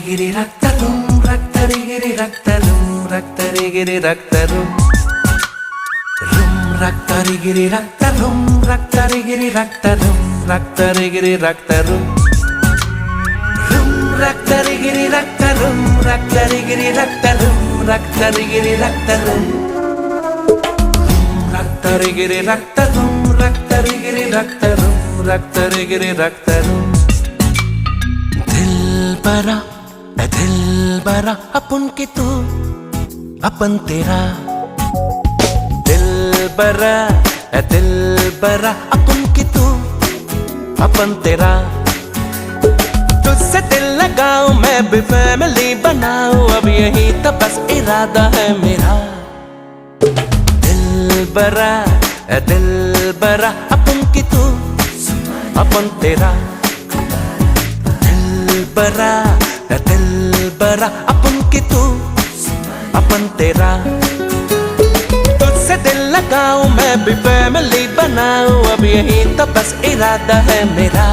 गिरी रक्तरुम रक्तरि गिरी रक्तरुम रक्तरि गिरी रक्तरुम room रक्तरि गिरी रक्तरुम रक्तरि गिरी रक्तरुम रक्तरि गिरी रक्तरुम room रक्तरि गिरी रक्तरुम रक्तरि गिरी रक्तरुम रक्तरि गिरी रक्तरुम रक्तरि गिरी रक्तरुम रक्तरि गिरी रक्तरुम रक्तरि गिरी रक्तरुम दिल बरा अपन के तू अपन तेरा दिल बरा अपन के तू अपन तेरा तुझसे दिल लगाऊं मैं भी फैमिली बनाऊं अब यही तो बस इरादा है मेरा दिल बरा अपन के तू अपन तेरा दिल बरा अपन के तू अपन तेरा तुझसे दिल लगाऊं मैं भी फैमिली बनाऊं अब यही तो बस इरादा है मेरा।